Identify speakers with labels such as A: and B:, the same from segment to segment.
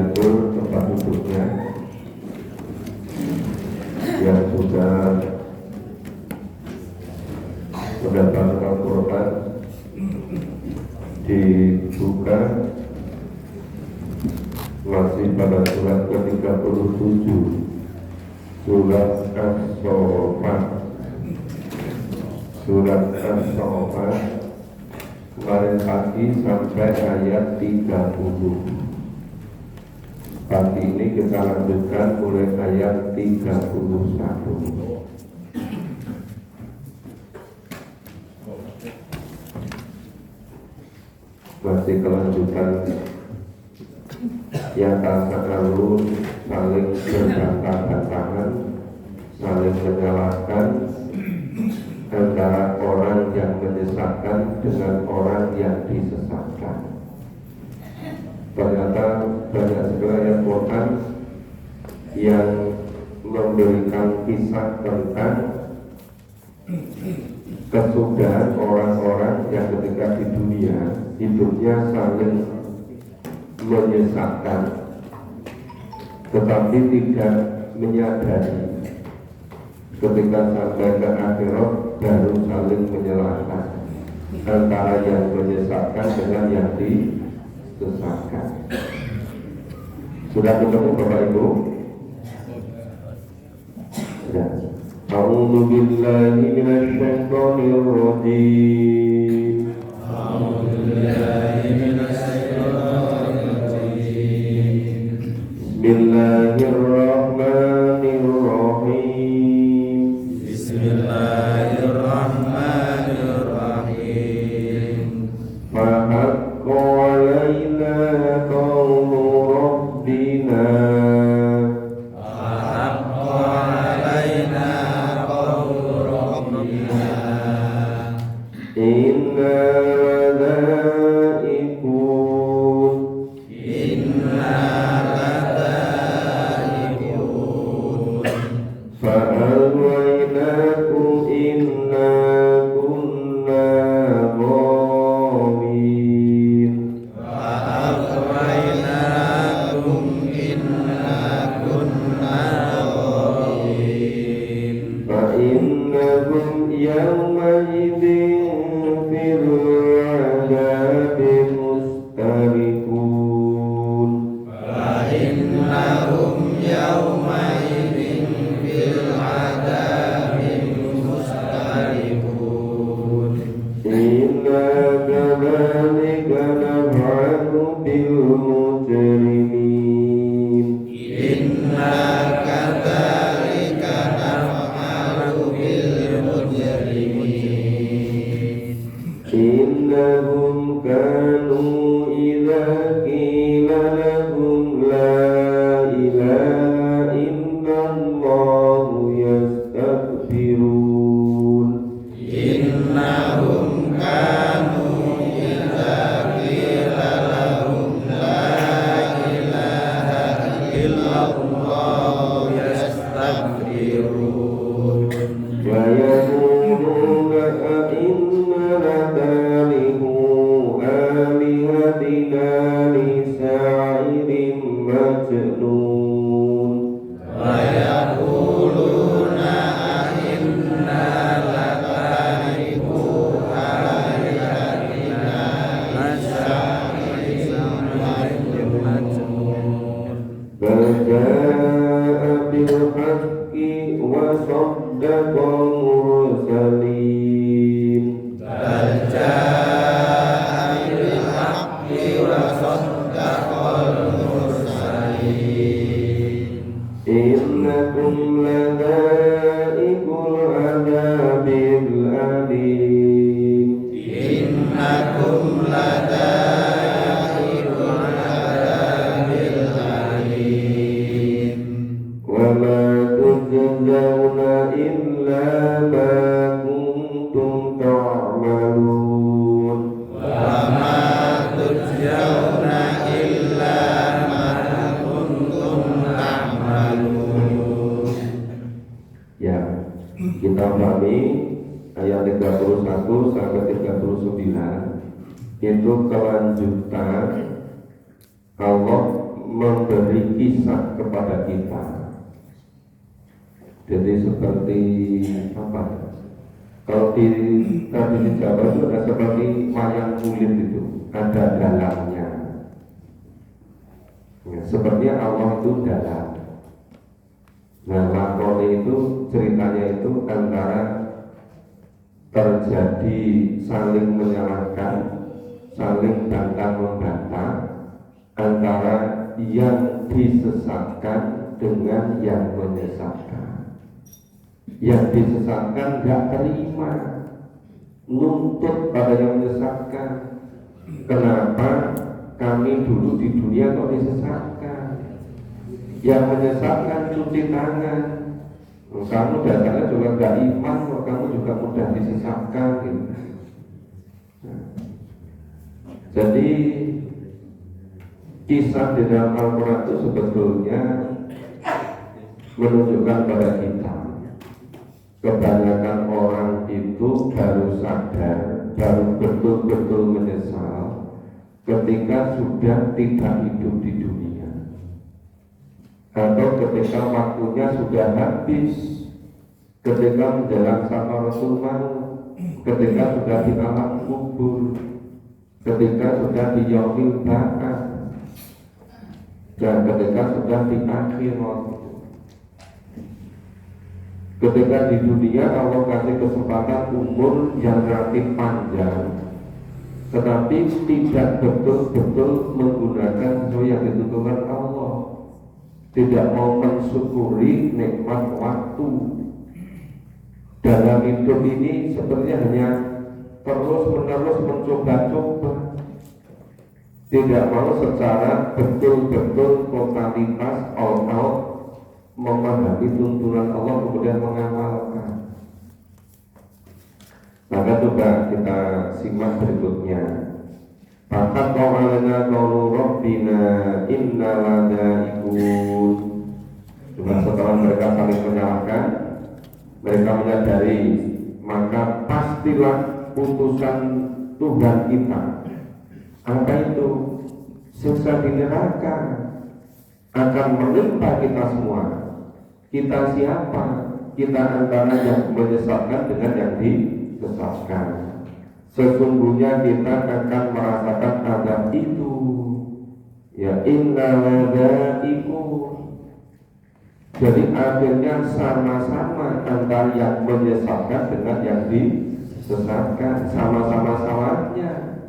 A: diatur tempat duduknya yang sudah mendapatkan Al-Quran dibuka masih pada surat ke-37 surat As-Saffat. Surat As-Saffat kemarin pagi sampai ayat 30. Pagi ini kita lanjutkan mulai ayat 31. Masih kelanjutan yang tasakalun, saling berbantah-bantahan, saling menyalahkan antara orang yang menyesatkan dengan orang yang disesatkan. Ternyata banyak sekali ayat Quran yang memberikan kisah tentang kesudahan orang-orang yang ketika di dunia hidupnya saling menyesatkan tetapi tidak menyadari ketika sampai ke akhirat baru saling menyalahkan antara yang menyesatkan dengan yang disesatkan. Sudah ketemu Bapak Ibu? Ya. A'udzu billahi minasy syaithanir rajim. A'udzu billahi minasy syaithanir rajim. Bismillahirrahmanirrahim. Bismillahirrahmanirrahim. Fahaqqa 'alaina qawlu rabbina. Kita pahami ayat 31 sampai 39 itu kelanjutan Allah memberi kisah kepada kita. Jadi seperti apa? Kalau di tradisi Jawa itu ada seperti wayang kulit itu, ada dalamnya. Ya, sepertinya Allah itu dalam. Nah, lakoni itu ceritanya itu antara terjadi saling menyalahkan, saling bantah membantah antara yang disesatkan dengan yang menyesatkan. Yang disesatkan gak terima, nuntut pada yang menyesatkan. Kenapa kami dulu di dunia kok disesatkan? Yang menyesatkan cuci tangan. Kamu dasarnya juga gak iman, kok kamu juga mudah disesatkan gitu. Jadi kisah di dalam Al-Quran itu sebetulnya menunjukkan pada kita, kebanyakan orang itu baru sadar, baru betul-betul menyesal ketika sudah tidak hidup di dunia, atau ketika waktunya sudah habis, ketika menjalankan sama Rasulullah, ketika sudah di alam kubur, ketika sudah di yaumil ba'ats, dan ketika sudah di akhirat. Ketika di dunia Allah kasih kesempatan umur yang relatif panjang, tetapi tidak betul-betul menggunakan sesuai yang ditentukan Allah, tidak mau mensyukuri nikmat waktu. Dalam hidup ini sepertinya hanya terus-menerus mencoba-coba, tidak mau secara betul-betul totalitas all out memahami tuntunan Allah kemudian mengamalkan. Maka coba kita simak berikutnya. Fakat qawalana qawlu rabbina inna ladaikun. Cuma setelah mereka saling menyalahkan, mereka menyadari, maka pastilah putusan Tuhan kita. Apa itu? Siksa di neraka akan menimpa kita semua. Kita siapa? Kita antara yang menyesatkan dengan yang disesatkan. Sesungguhnya kita akan merasakan azab itu. Ya innaladzaiku. Jadi akhirnya sama-sama antara yang menyesatkan dengan yang disesatkan, sama-sama salahnya.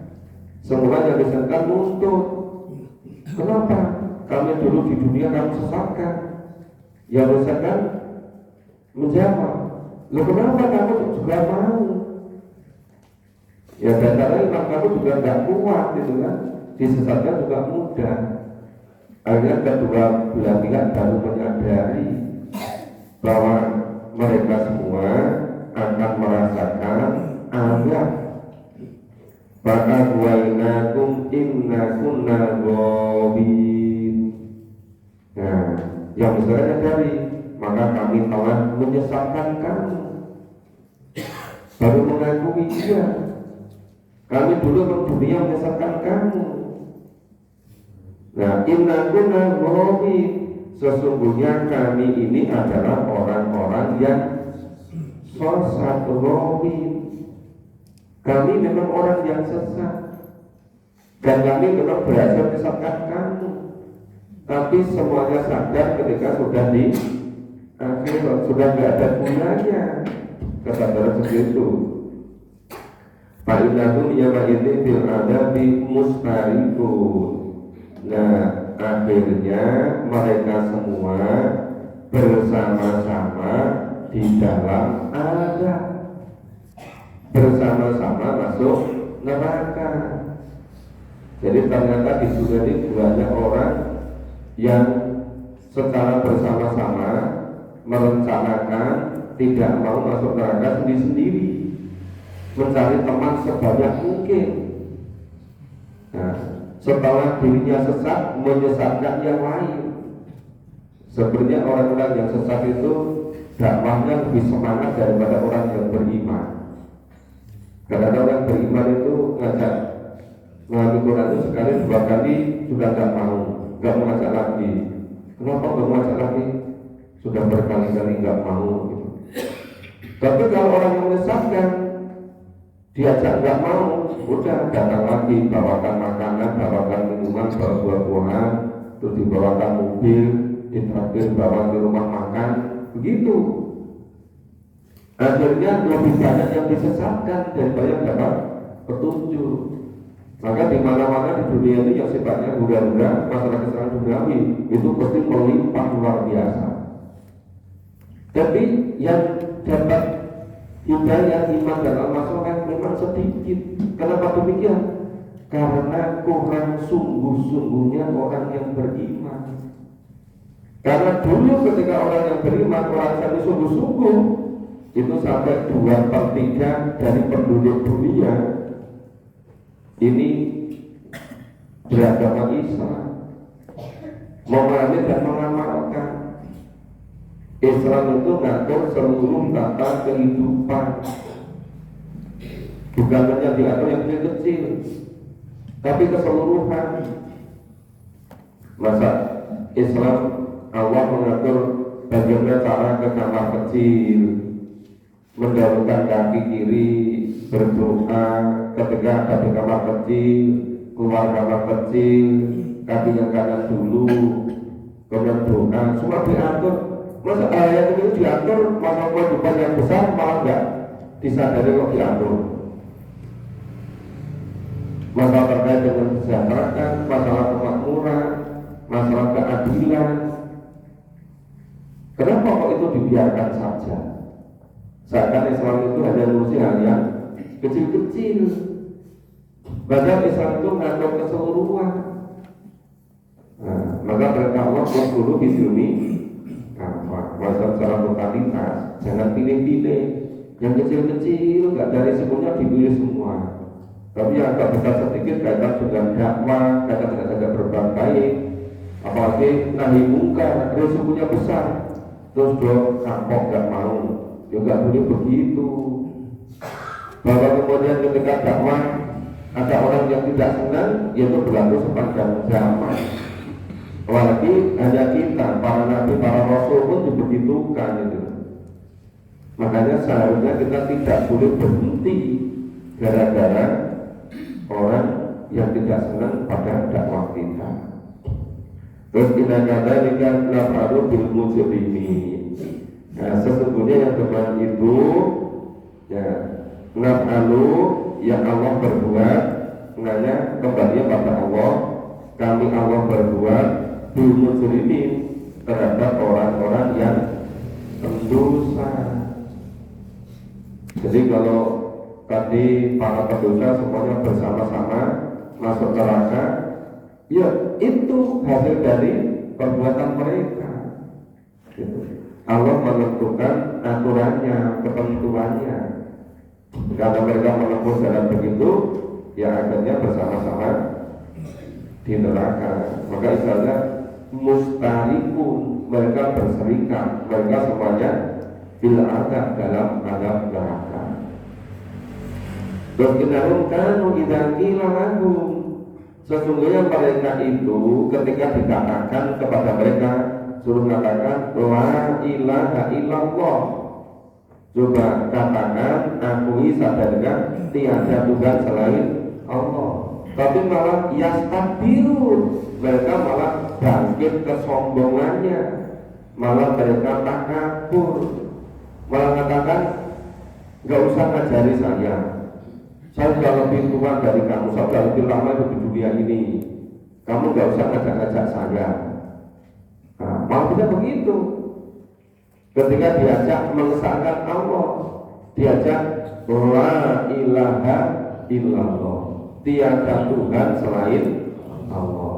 A: Semua yang disesatkan nuntut. Kenapa? Kami dulu di dunia kamu sesatkan. Yang disesatkan menjawab, loh kenapa kamu juga mau? Ya dasarnya imam kamu juga gak kuat gitu kan. Disesatkan juga mudah. Akhirnya kedua belah pihak baru menyadari bahwa mereka semua akan merasakan azab. Maka wainakum inna kunna ghawin. Nah, yang besarnya dari maka kami telah menyesatkan kamu. Baru mengakui dia. Kami dulu ke dunia menyesatkan kamu. Nah, inna kunna ghawin. Sesungguhnya kami ini adalah orang-orang yang sesat ghawin. Kami memang orang yang sesat dan kami memang berhasil menyesatkan kamu. Tapi semuanya sadar ketika sudah di akhirat, sudah tidak ada gunanya kesadaran seperti itu. Fa'innakum yawma'idin bil adabi mustarikun. Nah, akhirnya mereka semua bersama-sama di dalam azab, bersama-sama masuk neraka. Jadi ternyata di dunia ini banyak orang yang secara bersama-sama merencanakan tidak mau masuk neraka sendiri-sendiri, mencari teman sebanyak mungkin. Nah, setelah dirinya sesat, menyesatkan yang lain. Sebenarnya orang-orang yang sesat itu dakwahnya lebih semangat daripada orang yang beriman. Karena orang beriman itu ngajak mengambil Quran itu sekali dua kali sudah nggak mau ngajak Kenapa nggak ngajak lagi? Sudah berkali-kali nggak mau gitu. Tapi kalau orang yang menyesatkan, diajak nggak mau, udah datang lagi, bawakan makanan, bawakan minuman, bawa buah-buahan, terus dibawakan mobil, ditraktir bawa ke rumah makan, begitu. Akhirnya lebih banyak yang disesatkan daripada yang dapat petunjuk. Maka di mana-mana di dunia itu yang sifatnya hura-hura, masalah kesalahan duniawi itu pasti melimpah luar biasa. Tapi yang dapat hidayah, iman dan al-masoleh memang sedikit. Kenapa demikian? Karena kurang sungguh-sungguhnya orang yang beriman. Karena dulu ketika orang yang beriman, orang yang sungguh-sungguh, itu sampai 2/3 dari penduduk dunia ini beragama Islam, memahami dan mengamalkan. Islam itu ngatur seluruh tata kehidupan, bukan hanya diatur yang kecil, tapi keseluruhan. Masa Islam Allah mengatur bagaimana cara ke kamar kecil, mendahulukan kaki kiri, berdoa ketika ada di kamar kecil, keluar kamar kecil, kaki yang kanan dulu, kemudian doa, semua diatur. Masa ayat itu diatur, masalah kehidupan yang besar malah enggak disadari kok diatur. Masalah terkait dengan kesejahteraan, masalah kemakmuran, masalah keadilan, kenapa kok itu dibiarkan saja? Seakan Islam itu hanya ngurusi hal yang kecil-kecil. Padahal Islam itu ngatur keseluruhan. Nah, maka mereka Allah dulu di sini masalah secara totalitas, jangan pilih-pilih. Yang kecil-kecil nggak dari semuanya dipilih semua. Tapi yang agak besar sedikit kaitan dengan dakwah, kaitan dengan berbuat baik, apalagi nahi mungkar, resikonya besar. Terus dong kapok nggak mau, juga boleh begitu. Bahwa kemudian ketika dakwah ada orang yang tidak senang, yaitu berlaku sepanjang zaman. Apalagi hanya kita, para nabi, para rasul pun dibegitukan itu. Makanya seharusnya kita tidak boleh berhenti gara-gara orang yang tidak senang pada dakwah kita. Terus kita katakan naf'alu bil mujrimin. Nah, sesungguhnya yang kemarin itu ya naf'alu yang Allah berbuat, sebenarnya kembali pada Allah. Kami Allah berbuat bil mujrimin terhadap orang-orang yang pendosa. Jadi kalau tadi para pendosa semuanya bersama-sama masuk neraka, ya itu hasil dari perbuatan mereka. Gitu. Allah menentukan aturannya, ketentuannya. Karena mereka menempuh jalan begitu, ya akhirnya bersama-sama di neraka. Maka istilahnya mustarikun, mereka berserikat, mereka semuanya bila ada dalam adab neraka. Dan kinahum kanu idza qila lahum, sesungguhnya mereka itu ketika dikatakan kepada mereka, suruh katakan la ilaha illallah, coba katakan akui sadarkan tiada Tuhan selain Allah. Tapi malah yastakbirun, mereka malah bangkit kesombongannya, malah mereka takabur, malah katakan nggak usah ngajari saya sudah lebih tua dari kamu, saya sudah lebih lama di dunia ini, kamu nggak usah ngajak-ngajak saya. Nah, malah tidak begitu. Ketika diajak mengesahkan Allah, diajak la ilaha illallah, tiada Tuhan selain Allah,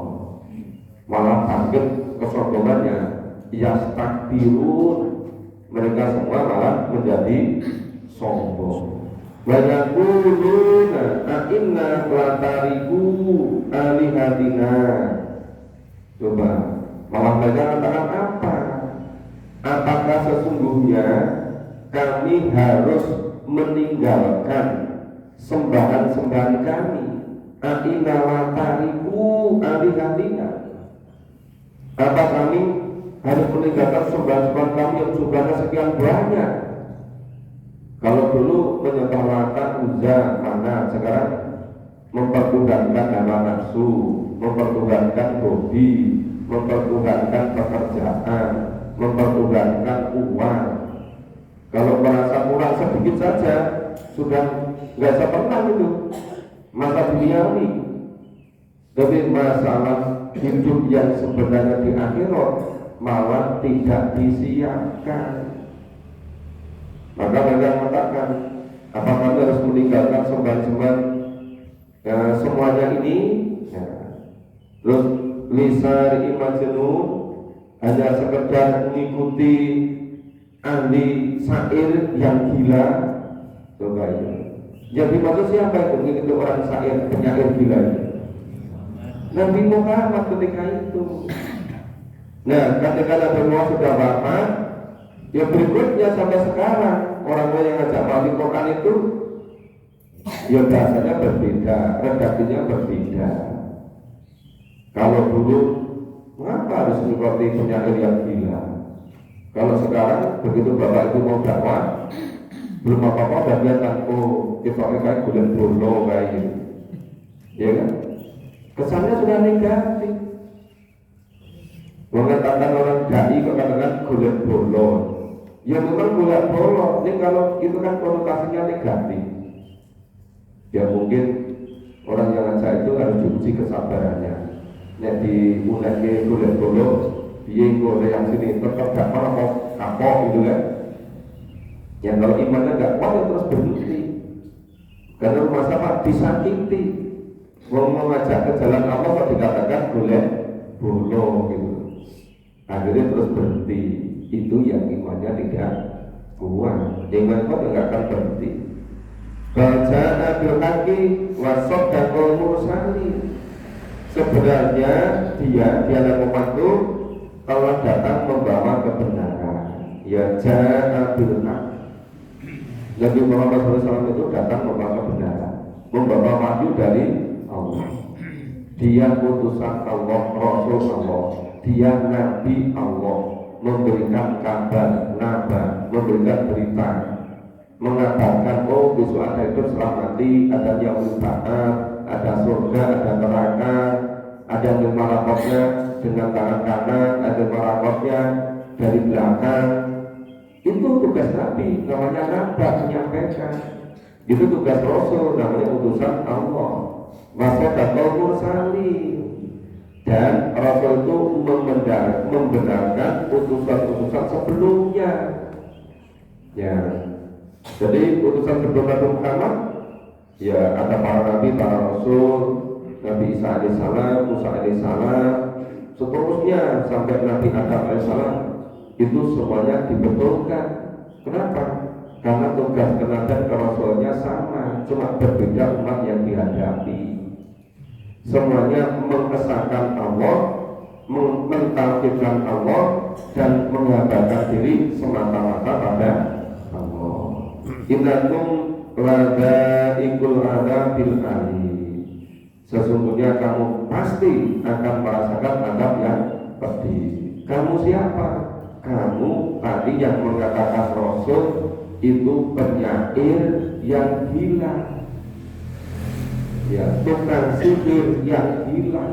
A: malah bangkit kesombongannya, yastakbirun, mereka semua malah menjadi sombong. Wayaquluna inna latariku alihatina, coba malah mereka katakan apa? Apakah sesungguhnya kami harus meninggalkan sembahan-sembahan kami? Inna latariku alihatina, apa kami harus meninggalkan sembahan-sembahan kamu yang jumlahnya sekian banyak. Kalau dulu menyembah Lata, Uzza, Manat, sekarang mempertuhankan hawa nafsu, mempertuhankan hobi, mempertuhankan pekerjaan, mempertuhankan uang. Kalau merasa kurang sedikit saja sudah nggak sempurna itu masa duniawi. Tapi masalah hidup yang sebenarnya di akhirat malah tidak disiapkan. Maka mereka mengatakan, apa kami harus meninggalkan sembahan-sembahan semuanya ini? Ya. Terus lisan imajenu hanya sekedar mengikuti ahli syair yang gila. Coba itu. Yang dimaksud siapa itu? Mengikuti orang syair, penyair gila itu. Nabi Muhammad ketika itu. Nah, ketika Nabi Muhammad sudah wafat, ya berikutnya sampai sekarang orang-orang yang ngajak wali Quran itu ya bahasanya berbeda, redaksinya berbeda. Kalau dulu mengapa harus mengikuti penyair yang gila? Kalau sekarang begitu bapak itu mau dakwah, belum apa-apa udah biarkan, oh kita kayak bulan bolo kayak gitu, ya kan? Kesannya sudah negatif. Mengatakan orang dai katakan gulat bolo, ya memang gulat bolo. Ini kalau itu kan konotasinya negatif. Ya mungkin orang yang ngajak itu harus diuji kesabarannya. Nek di uneke gulat bolo, dia boleh yang sini tetap gak mau kapok gitu kan. Ya kalau imannya gak kuat ya terus berhenti. Karena rumah sama disakiti. Mau mengajak ke jalan Allah kok dikatakan gulat bolo gitu. Akhirnya terus berhenti. Itu yang imannya tidak kuat. Iman kuat nggak akan berhenti. Baca Abil Haqi wasok dan mursali. Sebenarnya dia Muhammad itu telah datang membawa kebenaran. Ya Abil Haqi. Nabi Muhammad SAW itu datang membawa kebenaran, membawa wahyu dari Allah. Dia utusan Allah, Rasul Allah. Dia Nabi Allah, memberikan kabar, memberikan berita, mengabarkan oh besok ada hidup setelah mati, ada yaumul ba'ats, ada surga, ada neraka, ada malakotnya dengan tangan kanan, ada malakotnya dari belakang. Itu tugas Nabi, namanya Nabi menyampaikan. Itu tugas Rasul, namanya utusan Allah. Wasodaqal mursali. Dan Rasul itu membenarkan utusan-utusan sebelumnya. Ya, jadi utusan sebelum Nabi Muhammad, ya ada para nabi, para rasul, Nabi Isa alaihissalam, Musa alaihissalam, seterusnya sampai Nabi Adam alaihissalam, itu semuanya dibetulkan. Kenapa? Karena tugas kenabian ke Rasulnya sama, cuma berbeda umat yang dihadapi. Semuanya mengesahkan Allah, mentauhidkan Allah, dan mengabaikan diri semata-mata pada Allah. Innakum ladaikul adabil alim. Sesungguhnya kamu pasti akan merasakan adab yang pedih. Kamu siapa? Kamu tadi yang mengatakan Rasul itu penyair yang gila. Ya, tukang sihir yang gila,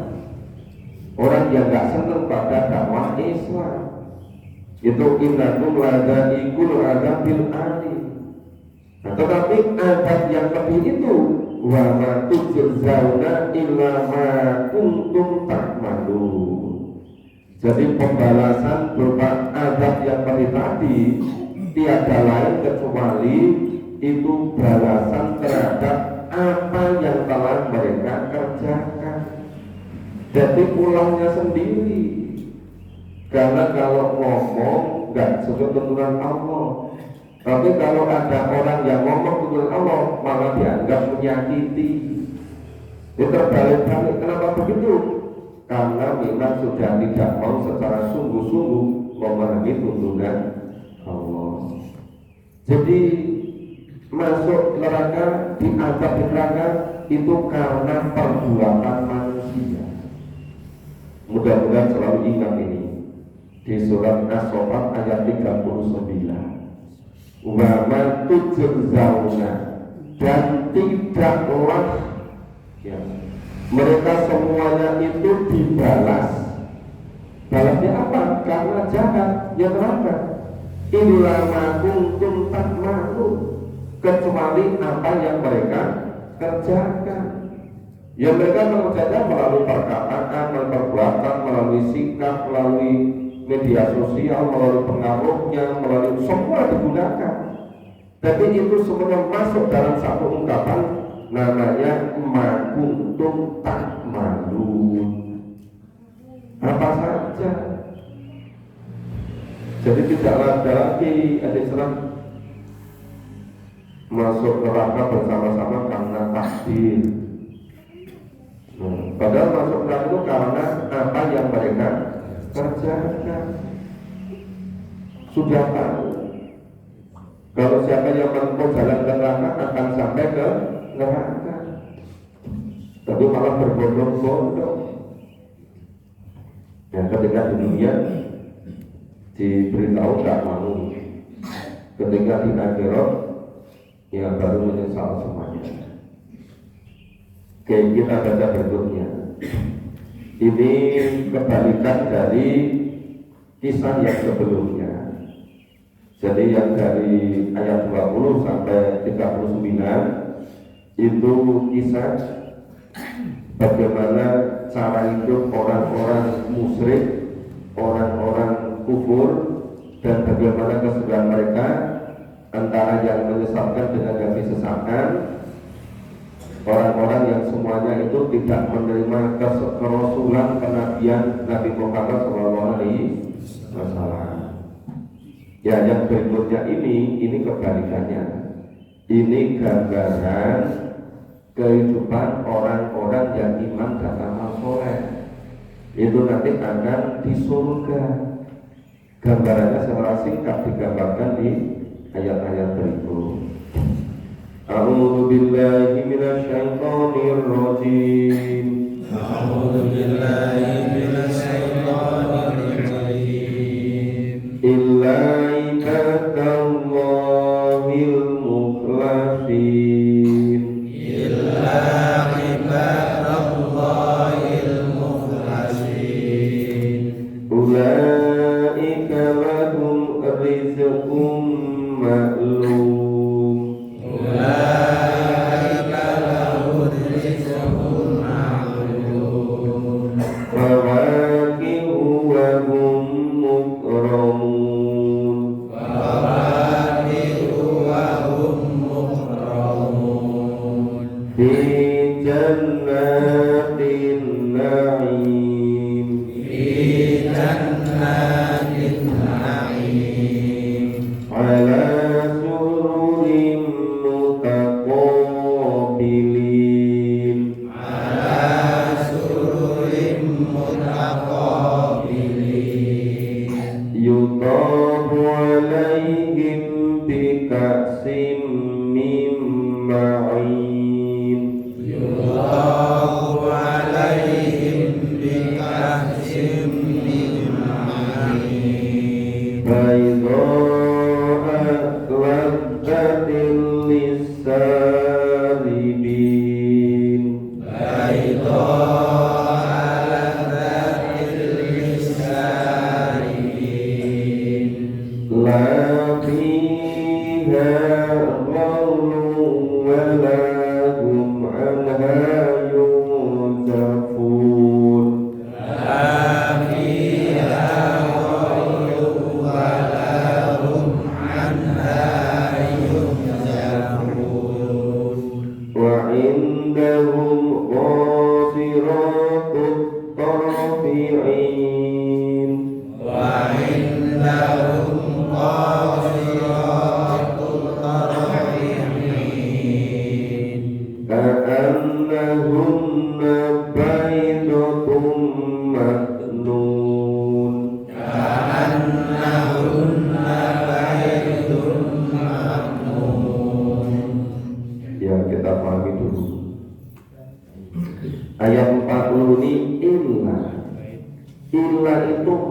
A: orang yang gak senang pada dakwah Islam. Itu innakum ladaikul adabil alim. Nah, tetapi adab yang pedih itu wa ma tujzauna illa ma kuntum ta'malun. Jadi pembalasan berupa adab yang pedih tadi tiada lain kecuali itu balasan terhadap apa yang telah mereka kerjakan. Jadi pulangnya sendiri. Karena kalau ngomong nggak sesuai tuntunan Allah. Tapi kalau ada orang yang ngomong tuntunan Allah malah dianggap menyakiti. Itu terbalik-balik. Kenapa begitu? Karena memang sudah tidak mau secara sungguh-sungguh memahami tuntunan Allah. Jadi masuk neraka, diazab di neraka itu karena perbuatan manusia. Mudah-mudahan selalu ingat ini. di surat As-Saffat ayat 39. Wa ma tujzauna, dan tidaklah ya, mereka semuanya itu dibalas. Balasnya apa? Karena jahat, ya neraka. Illa ma kuntum ta'malun, kecuali apa yang mereka kerjakan. Ya mereka mengerjakan melalui perkataan, melalui perbuatan, melalui sikap, melalui media sosial, melalui pengaruhnya, melalui semua digunakan. Tapi itu semuanya masuk dalam satu ungkapan namanya ma kuntum ta'malun. Apa saja. Jadi tidak ada lagi Islam masuk neraka bersama-sama karena takdir. Padahal masuk neraka itu karena apa yang mereka kerjakan. Sudah tahu kalau siapa yang menempuh jalan ke neraka akan sampai ke neraka, tapi malah berbondong-bondong. Ya, ketika di dunia diberitahu tak mau, ketika di akhirat ya baru menyesal semuanya. Kayak kita baca berikutnya. Ini kebalikan dari kisah yang sebelumnya. Jadi yang dari ayat 20 sampai 39 itu kisah bagaimana cara hidup orang-orang musyrik, orang-orang kufur, dan bagaimana kesudahan mereka antara yang menyesatkan dengan yang disesatkan. Orang-orang yang semuanya itu tidak menerima kerasulan kenabian Nabi Muhammad SAW. Ya, yang berikutnya ini kebalikannya. Ini gambaran kehidupan orang-orang yang iman dan amal soleh. Itu nanti akan di surga. Gambarannya secara singkat digambarkan di ayat-ayat berikut. A'udzu billahi minasyaitonir rajim. A'udzu billahi minasyaitonir rajim. Illa ibadallahil mukhlasin. Illa ibadallahil mukhlasin. Ulaika lahum rizqum ma'lum.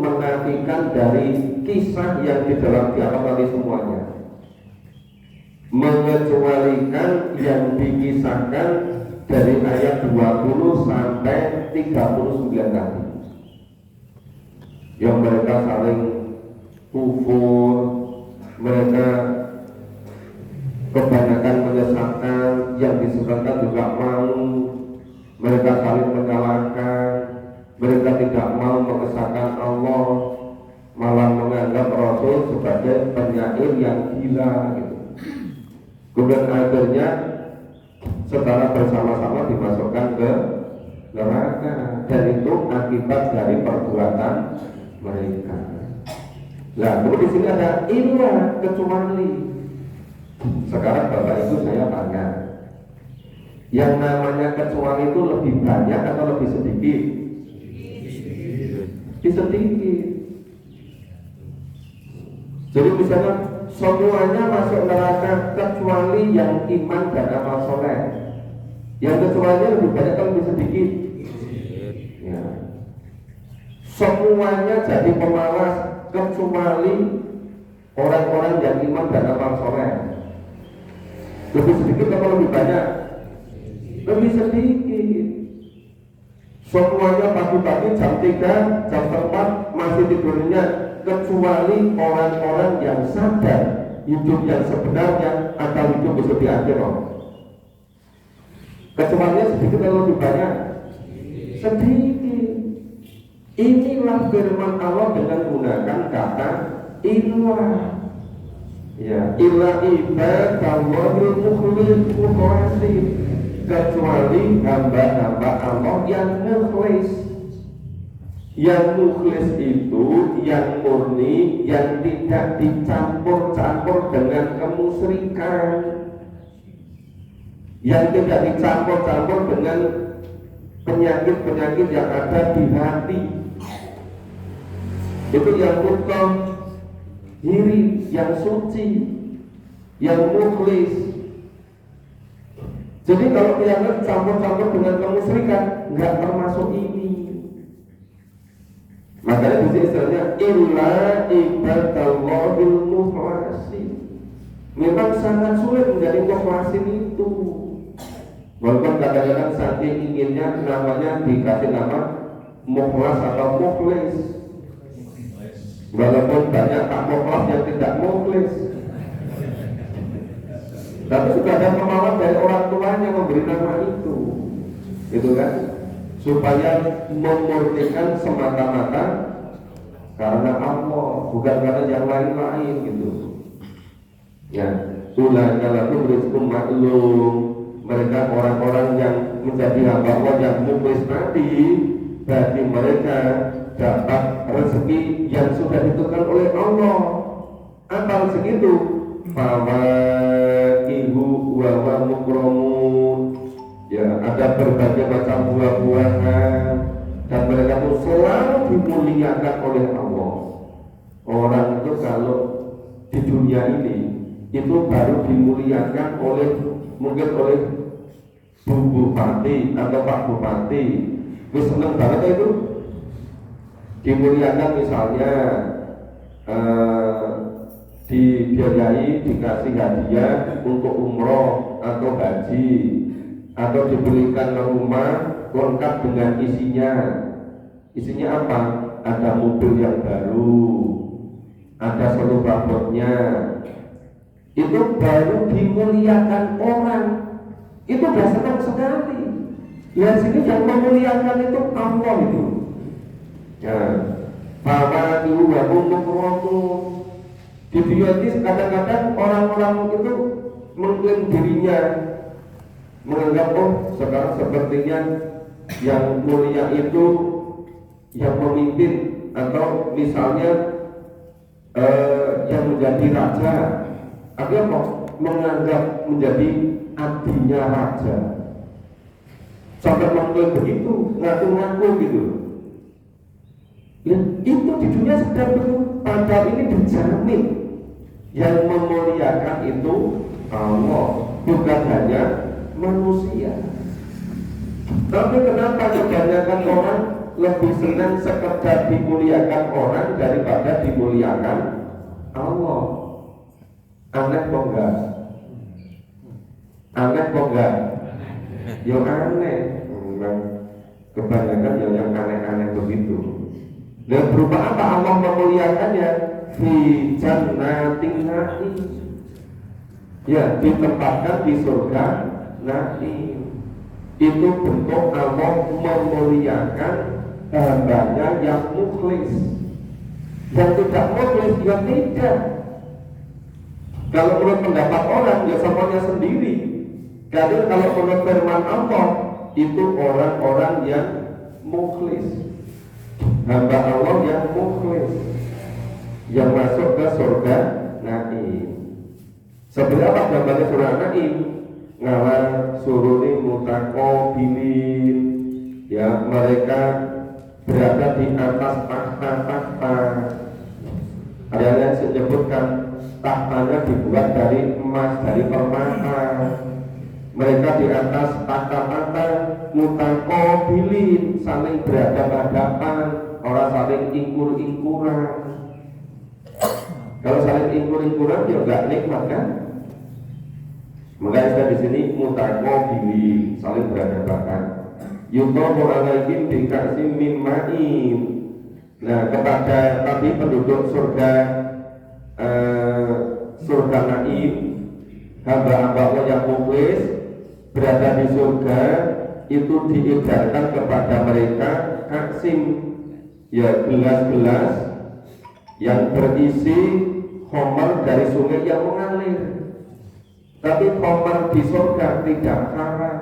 A: menafikan dari kisah yang di dalam di atas tadi semuanya, mengecualikan yang dikisahkan dari ayat 20 sampai 39 tadi, yang mereka saling kufur, mereka kebanyakan menyesatkan, yang disesatkan juga mau, mereka saling menyalahkan, mereka tidak mau mengesahkan Allah, malah menganggap Rasul sebagai penyair yang gila gitu. Kemudian akhirnya secara bersama-sama dimasukkan ke neraka, dan itu akibat dari perbuatan mereka. Nah, kemudian di sini ada illa kecuali. Sekarang Bapak Ibu saya tanya, yang namanya kecuali itu lebih banyak atau lebih sedikit? Lebih sedikit. Jadi misalnya semuanya masuk neraka kecuali yang iman dan amal soleh. Yang kecualinya lebih banyak atau lebih sedikit? Ya. Semuanya jadi pemalas kecuali orang-orang yang iman dan amal soleh. Lebih sedikit atau lebih banyak? Lebih sedikit. Semuanya pagi-pagi jam 3, jam 4 masih tidurnya, kecuali orang-orang yang sadar hidup yang sebenarnya atau hidup besok di akhirat. Kecualinya sedikit atau lebih banyak? Sedikit. Inilah firman Allah dengan menggunakan kata illa. Ya, illa ibadallahil mukhlasin, kecuali hamba-hamba Allah yang mukhlis. Yang mukhlis itu yang murni, yang tidak dicampur-campur dengan kemusyrikan, yang tidak dicampur-campur dengan penyakit-penyakit yang ada di hati. Itu yang mutong diri, yang suci, yang mukhlis. Jadi kalau kalian campur-campur dengan kemusyrikan, nggak termasuk ini. Makanya di istilahnya illa ibadallahil mukhlasin. Memang sangat sulit menjadi mukhlasin itu. Walaupun kadang-kadang saking inginnya namanya dikasih nama mukhlas atau mukhlis. Walaupun banyak tak mukhlas yang tidak mukhlis, tapi sudah ada kemauan dari orang tuanya memberi nama itu, gitu kan, supaya memurnikan semata-mata karena Allah, bukan karena yang lain-lain gitu. Ya, ulaika lahum rizqum ma'lum. Mereka orang-orang yang menjadi hamba Allah yang mukhlis tadi, bagi mereka dapat rezeki yang sudah ditentukan oleh Allah. Apa rezeki itu? Fawakihu wa mukramun. Ya, ada berbagai macam buah-buahan, dan mereka itu selalu dimuliakan oleh Allah. Orang itu kalau di dunia ini itu baru dimuliakan oleh mungkin oleh Bu Bupati atau Pak Bupati. Wis seneng banget itu dimuliakan, misalnya dibiayai, dikasih hadiah untuk umroh atau haji, atau dibelikan rumah lengkap dengan isinya. Isinya apa? Ada mobil yang baru, ada seluruh rapotnya. Itu baru dimuliakan orang. Itu sudah senang sekali. Lihat sini yang memuliakan itu Allah itu. Ya, bahwa itu untuk romo. Di dunia ini kadang-kadang orang-orang itu mengklaim dirinya, menganggap sekarang sepertinya yang mulia itu yang memimpin, atau misalnya yang menjadi raja. Akhirnya menganggap menjadi adiknya raja. Sampai mengklaim begitu, ngaku-ngaku gitu. Ya, itu di dunia sedang begitu. Padahal ini dijamin yang memuliakan itu Allah, bukan hanya manusia. Tapi kenapa kebanyakan orang lebih senang sekedar dimuliakan orang daripada dimuliakan Allah. Aneh kok enggak? Aneh kok enggak? Ya aneh. Memang kebanyakan yang aneh-aneh begitu. Dan berupa apa Allah memuliakannya? Fi jannatin na'im. Ya, ditempatkan di surga na'im. Itu bentuk Allah memuliakan hambanya yang mukhlis. Yang tidak mukhlis ya tidak. Kalau menurut pendapat orang ya semuanya sendiri. Karena kalau menurut firman Allah itu orang-orang yang mukhlis, hamba Allah yang mukhlis, yang masuk ke surga Naim. Seberapa gambarnya surga Naim? Ngalah suruni mutakobilin, ya mereka berada di atas tahta-tahta. Ada yang disebutkan tahtanya dibuat dari emas, dari permata. Mereka di atas tahta-tahta mutakobilin, saling berhadapan-hadapan, orang saling ingkur-ingkuran. Kalau saling ingkur-ingkuran ya enggak nikmat kan? Makanya di sini mutakobilin, saling berhadapan. Yutomu alaihim bika'sim min ma'in. Nah, kepada tadi penduduk surga surga Naim, hamba-hamba Allah yang mukhlis berada di surga, itu diedarkan kepada mereka kaksim, ya gelas-gelas yang berisi khamar dari sungai yang mengalir. Tapi khamar di surga tidak haram.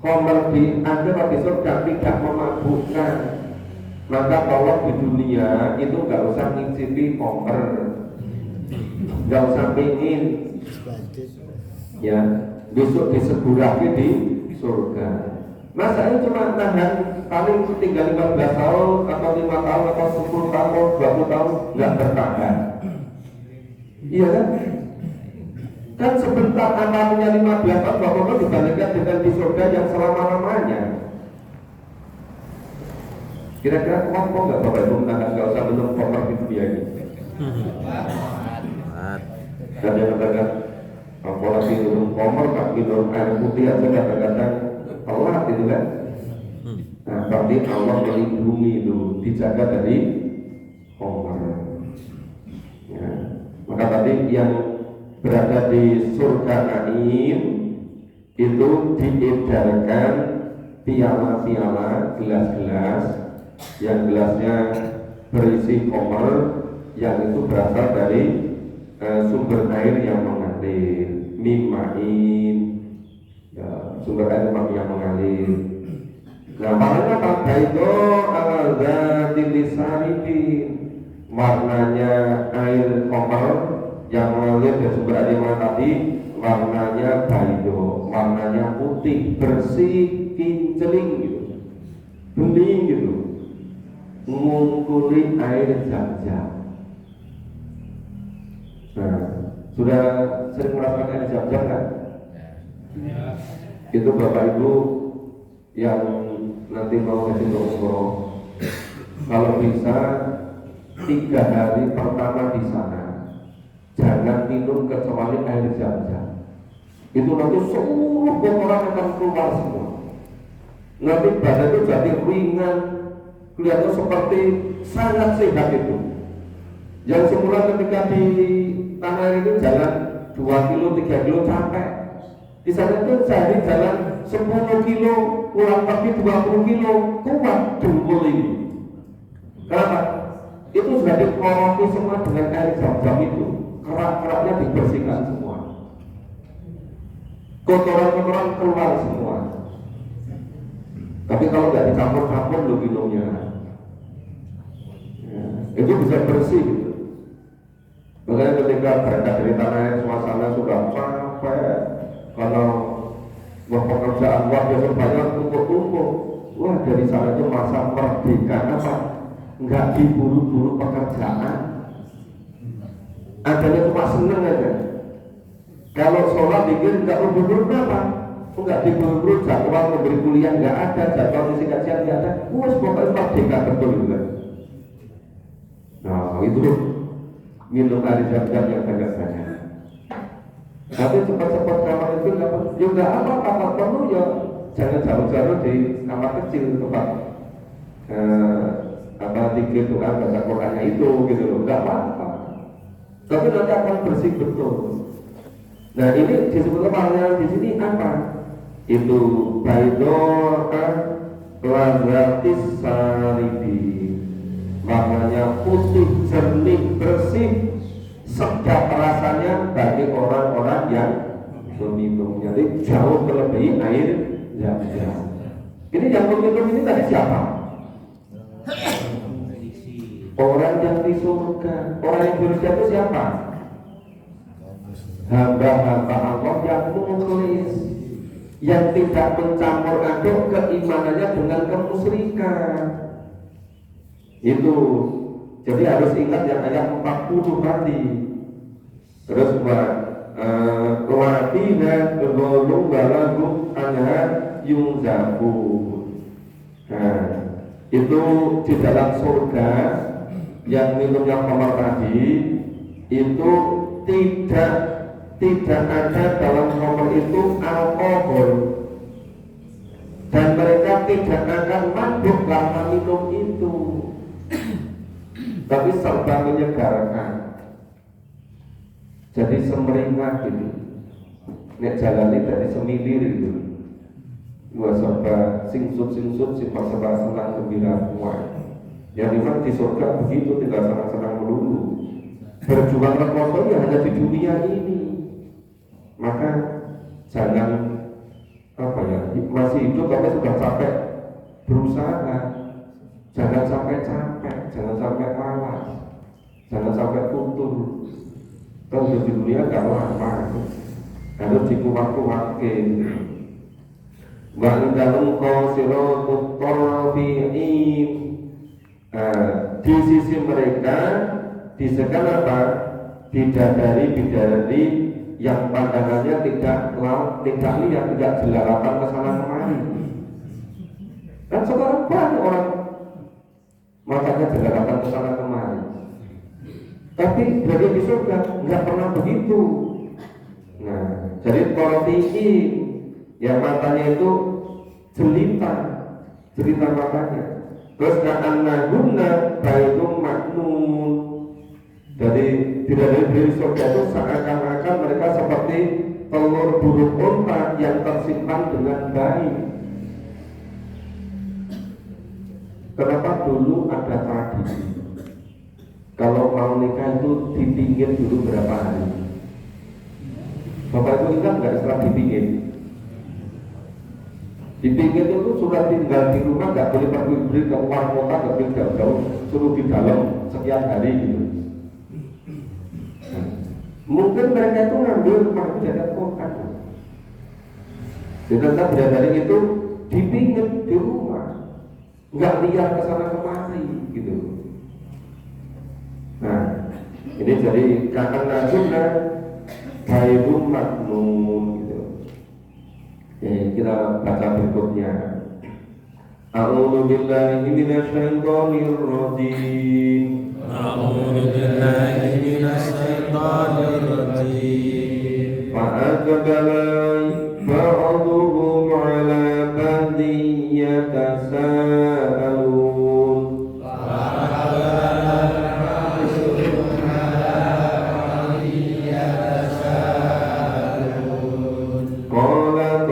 A: Khamar di akhirat di surga tidak memabukkan. Maka kalau di dunia itu nggak usah ngicipi khamar, nggak usah pingin, ya besok disebut lagi di surga. Masanya cuma nahan paling tinggal 15 tahun atau 5 tahun atau 10 tahun, 20 tahun nggak bertahan. Iya kan? Kan sebentar amalnya 15 tahun 20 tahun dibandingkan dengan di surga yang selama-lamanya. Kira-kira kuat kok nggak Bapak Ibu nggak usah minum koper di dunia ini? Dan yang katakan apalagi minum koper, tak minum air putih aja kadang-kadang telat itu kan? Nah, berarti Allah melindungi itu, dijaga dari koper. Ya. Maka tadi yang berada di surga Naim itu diedarkan piala-piala, gelas-gelas yang gelasnya berisi khamar yang itu berasal dari sumber air yang mengalir, mimmain, ya, sumber air yang mengalir. Nah, maknanya pada itu al-zatil lisarifin, warnanya air khamar yang mengalir dari sumber air yang tadi, warnanya baido, warnanya putih, bersih, kinceling gitu, bening gitu, mengungkuli air Zam-Zam. Nah, sudah sering merasakan air Zam-Zam kan? Ya. Itu Bapak Ibu yang nanti mau haji umroh, kalau bisa 3 hari pertama di sana jangan minum kecuali air Zam-Zam. Itu nanti seluruh kotoran akan keluar semua. Nanti badan itu jadi ringan, kelihatan seperti sangat sehat itu. Yang semula ketika di tanah ini jalan 2 kilo, 3 kilo capek. Di sana itu sehari jalan 10 kilo, kurang lebih 20 kilo, kuat dengkul ini. Kenapa? Itu sudah dikoroti semua dengan air Zam-Zam itu. Kerak-keraknya dibersihkan semua, kotoran-kotoran keluar semua. Tapi kalau nggak dicampur-campur lo minumnya, ya, itu bisa bersih gitu. Makanya ketika berangkat dari tanah air, suasana sudah capek karena pekerjaan luar biasa banyak, tumpuk-tumpuk. Wah, dari sana itu masa merdeka apa? Nggak diburu-buru pekerjaan. Adanya cuma seneng aja. Kalau sholat dikir nggak ubur-ubur apa? enggak diburu-buru jadwal memberi kuliah enggak ada, jadwal isi kajian enggak ada. Pokoknya merdeka betul juga. Nah itu minum air zam-zam yang banyak-banyak. Tapi cepat-cepat kamar itu juga apa perlu ya jangan jauh-jauh di kamar kecil tempat tiga Tuhan baca Qurannya itu gitu loh, nggak apa-apa. Tapi nanti akan bersih betul. Nah ini disebut apa di sini apa? Itu baidokan lazatis saribi, maknanya putih, jernih, bersih, sedap rasanya bagi orang-orang yang meminum. Jadi jauh melebihi air zam-zam. Ini yang meminum ini tadi siapa? Orang yang di surga. Orang yang di surga itu siapa? Hamba-hamba Allah yang mukhlis, yang tidak mencampur aduk keimanannya dengan kemusyrikan. Itu. Jadi harus ingat yang ayat 40 tadi. Terus wadina ghalu balagum anha yunzabu. Nah, itu di dalam surga yang minumnya khamar tadi itu tidak ada dalam khamar itu alkohol, dan mereka tidak akan mabuk karena minum itu, tapi serba menyegarkan. Jadi semeringah gitu, nek jalani dari semilir itu, dua serba singsut serba senang gembira semua. Ya memang di surga begitu, tinggal senang-senang melulu. Berjuang rekoso ya hanya di dunia ini. Maka jangan masih hidup tapi sudah capek berusaha. Jangan sampai capek, jangan sampai malas, jangan sampai putus. Kalau di dunia gak lama, harus dikuat-kuatkan. Wa indahum qasiratu tarfi'in. Di sisi mereka disekan apa? Bidadari yang pandangannya tidak lihat, tidak jelalatan ke sana kemari. Dan sekarang banyak orang matanya jelalatan ke sana kemari. Tapi berada di surga nggak pernah begitu. Nah, jadi politisi yang matanya itu jelita matanya. Terus ka'annahunna baydun maknun. Jadi bidadari surga itu seakan-akan mereka seperti telur burung unta yang tersimpan dengan baik. Kenapa dulu ada tradisi kalau mau nikah itu dipingin dulu berapa hari? Bapak itu ingat nggak istilah dipingin? Dipingin itu sudah tinggal di rumah, nggak boleh pergi ke luar kota, nggak boleh jauh-jauh, suruh di dalam sekian hari gitu. Mungkin mereka itu ngambil rumah jadat kota. Jadi bidadari itu dipingin di rumah, nggak liar ke sana kemari gitu. Nah, ini jadi ka'annahunna baydun maknun gitu. Kita baca berikutnya. A'udzu billahi minasyaitonir rajim.
B: A'udzu billahi minasyaitonir rajim.
A: Fa'aqbala ba'duhum 'ala ba'din yatasaalun.
B: Qala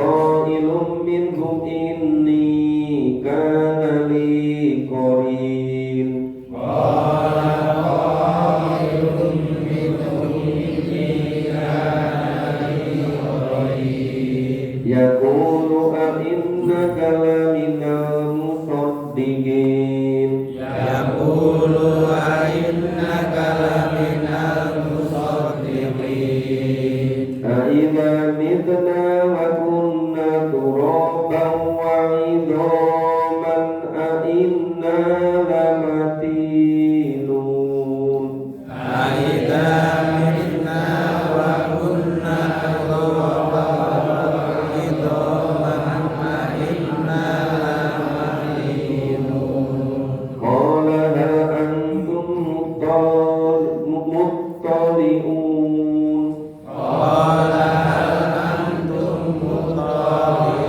A: muttali'un.
B: Qala hal antum muttali'un.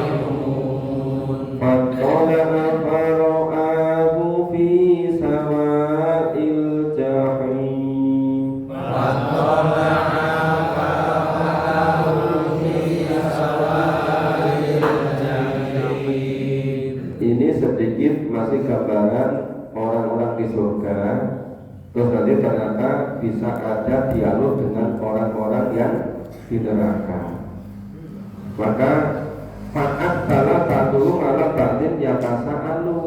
A: Fattala'a fara'ahu fi sawa'il jahim.
B: Fattala'a fara'ahu fi sawa'il jahim.
A: Ini sedikit masih gambaran orang-orang di surga. Terus nanti ternyata bisa ada dialog dengan orang-orang yang di neraka. Maka faat bala batu ala batin yatasa'alu.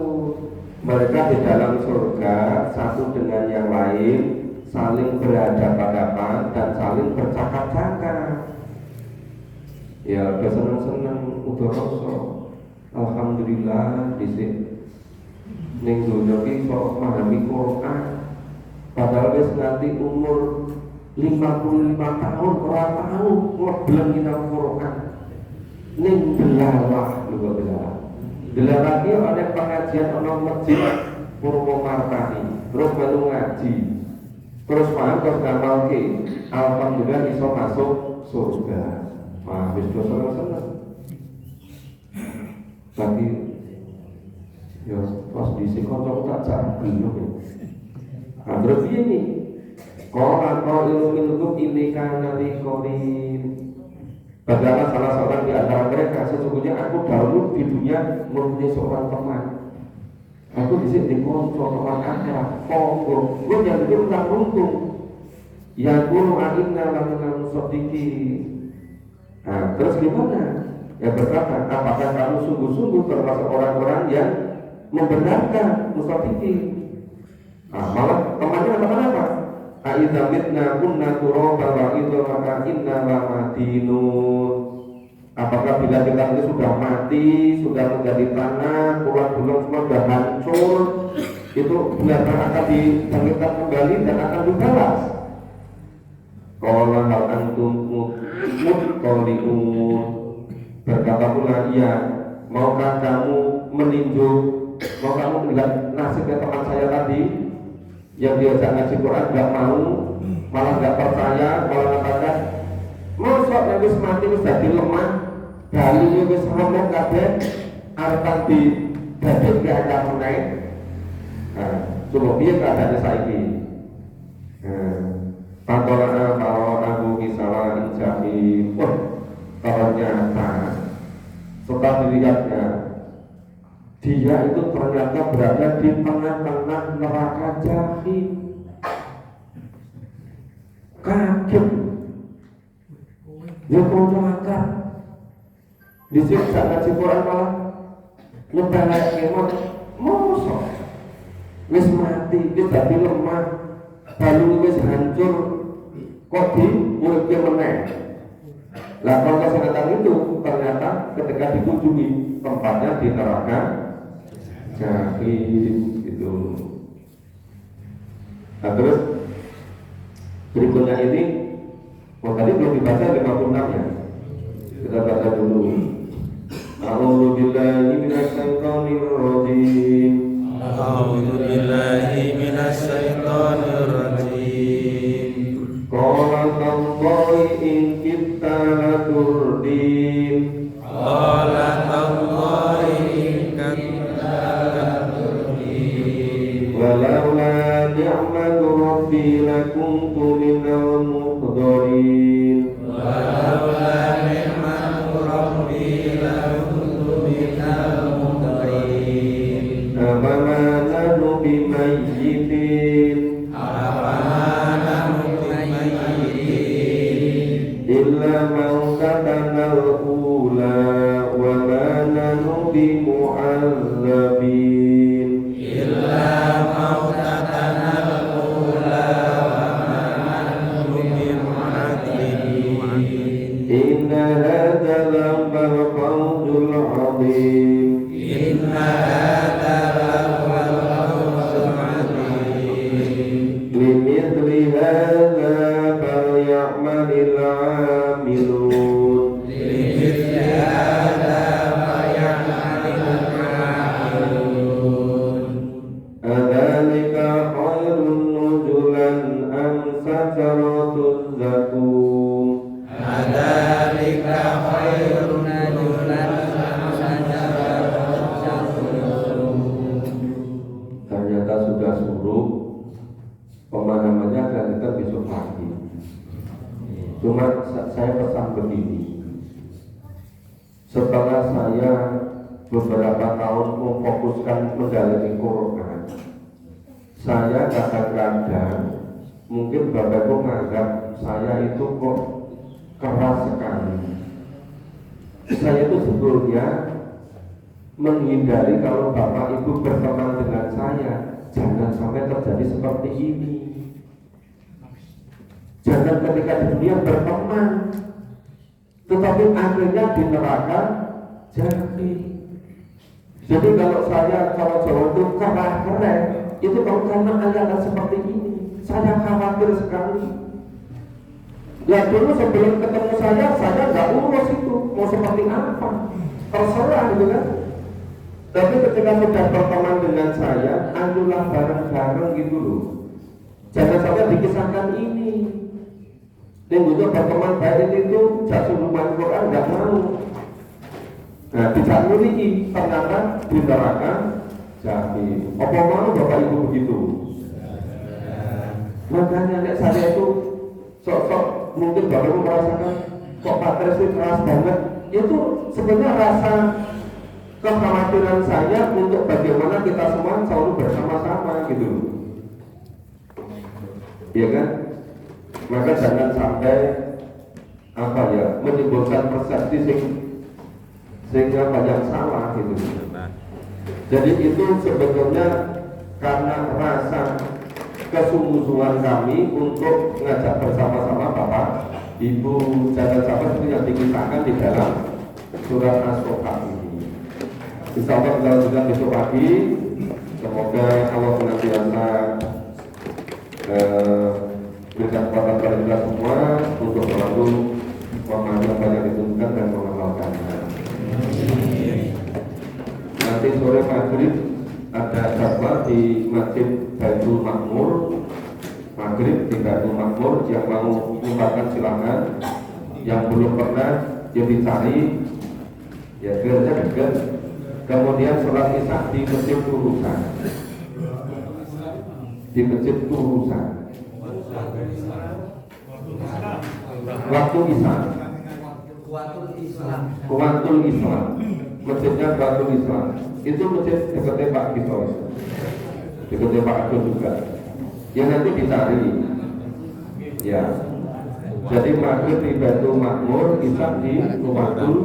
A: Mereka di dalam surga satu dengan yang lain saling berhadapan-hadapan dan saling bercakap-cakap. Ya udah seneng-seneng, udah rosok. Alhamdulillah disini ning dunya iki kok memahami Quran. Padahal wis nanti umur 55 tahun, ora tahu ngebleng kita Quran. Ning belalah lho belalah. Belalah iki oleh pengajian ana masjid Purwomartani. Terus melu ngaji. Terus paham terus ngamalke. Alhamdulillah iso masuk surga. Wah, wis seneng-seneng. Tapi ya pas diisi kanca tak sak belum. Nah, terus ini qala qailun ini kana liqorin. Padahal salah seorang di antara mereka, sesungguhnya aku dahulu di dunia mempunyai seorang teman. Aku di sini konco teman akrab, konggo. Gue jangan dulu tak runtung. Yang guru akhirnya lakukan sotiki. Nah, terus gimana? Ya berkata, apakah kamu sungguh-sungguh termasuk orang-orang yang membenarkan musafiki? Nah, malah temannya katakan apa? Aidza mitna kunna turaban wa idza maka inna lamadinun. Apakah bila kita ini sudah mati, sudah menjadi tanah, tulang-tulang semua sudah hancur, itu benar-benar akan dibangkitkan kembali dan akan dibalas? Qala hal antum muttali'un. Berkata pula ia, maukah kamu meninjau, mau kamu melihat nasibnya teman saya tadi yang diajak ngaji Quran nggak mau, malah nggak percaya, malah mengatakan mosok yang wis mati wis dadi lemah, dalu wis ngomong kabeh, arepan di dadi gak ada meneh. Nah, coba piye keadaannya saiki? Patola Abu Isawa Jahim. Wah, ternyata setelah dilihatnya dia itu ternyata berada di tengah-tengah neraka jahim. Kaget. Ya neraka. Disiksa ngaji Quran malah nyepelek kemot. Mosok wis mati, wis dadi lemah, balu wis hancur, kok diuripke meneh. Lah kalau kesehatan itu ternyata ketika dikunjungi tempatnya di neraka jahim gitu. Nah terus berikutnya ini, tadi belum dibaca 56 ya. Kita baca dulu. A'udzu billahi minasyaitonir rajim.
B: A'udzu billahi minasyaitonir rajim.
A: Qala tallahi in kitta laturdin.
B: Qala tallahi in kitta laturdin.
A: Walaula ni'matu rabbi lakuntu minal muhdharin.
B: Walaula ni'matu rabbi lakuntu minal muhdharin.
A: Afama nahnu bimayyitin. Illa mautatana al-ula wa ma nahnu bimu'azzabin.
B: Illa mautatana al-ula wa ma nahnu bimu'azzabin.
A: Inna hadza lahul fawzul 'azim.
B: Inna hadza lahul fawzul 'azim.
A: Limithli hadza falya'malil 'amilun.
B: Limithli hadza falya'malil 'amilun.
A: Adzalika khairun nuzulan syajaratun zakum.
B: Adzalika khairun nazulan syajaratun zakum.
A: Ternyata sudah suruh pemahamannya akan kita besok pagi. Cuma saya pesan begini, setelah saya beberapa tahun memfokuskan mendalami Quran, saya kadang-kadang mungkin Bapak Ibu menganggap saya itu kok keras sekali. Saya itu sebetulnya menghindari kalau Bapak Ibu berteman dengan saya, jangan sampai terjadi seperti ini. Jangan ketika di dunia berteman, tetapi akhirnya di neraka jahannam. Jadi kalau saya Jawa itu keren, itu kalau karena ayat seperti ini, saya khawatir sekali. Ya dulu sebelum ketemu saya nggak urus itu mau seperti apa, terserah gitu kan. Tapi ketika sudah berteman dengan saya, ayolah bareng-bareng gitu loh. Jangan sampai dikisahkan ini. Yang butuh berteman baik itu jak suluman Quran nggak mau. Nah, tidak memiliki ternyata di neraka jahannam. Apa mau Bapak Ibu begitu? Makanya nek saya itu sok-sok mungkin Bapak Ibu merasakan kok Patres itu keras banget. Itu sebenarnya rasa kekhawatiran saya untuk bagaimana kita semua selalu bersama-sama gitu. Iya kan? Maka jangan sampai menimbulkan persepsi sehingga banyak salah gitu. Jadi itu sebetulnya karena rasa kesungguhan kami untuk mengajak bersama-sama Bapak Ibu, jangan sampai itu yang dikisahkan di dalam surat As-Sofat ini. Insya Allah kita lanjutkan besok pagi. Semoga Allah senantiasa berikan kekuatan kepada kita semua untuk selalu memahami apa yang ditentukan dan mengamalkannya. Nanti sore maghrib ada jadwal di Masjid Baitul Makmur. Maghrib di Baitul Makmur, yang mau menyempatkan silakan. Yang belum pernah ya dicari, ya kerja dekat. Kemudian sholat isya di Masjid Turusan. Di Masjid Turusan. Waktu Isya. Kuatul Islam. Masjidnya Kuatul Islam. Itu masjid dekatnya Pak Kisos, dekatnya Pak Agus juga. Ya nanti dicari. Ya. Jadi maghrib di Baitul Makmur, Isya di Kuatul.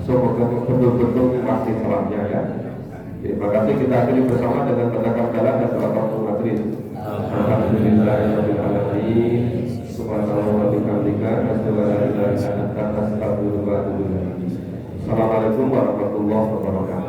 A: Semoga betul-betul pasti salamnya ya. Terima kasih, kita akhiri bersama dengan bacaan kalam dan salat maghrib. Alhamdulillahirabbil alamin. Subhanallah wa bihamdika asyhadu an la ilaha illa anta astaghfiruka wa atubu ilaik. Assalamualaikum warahmatullahi wabarakatuh.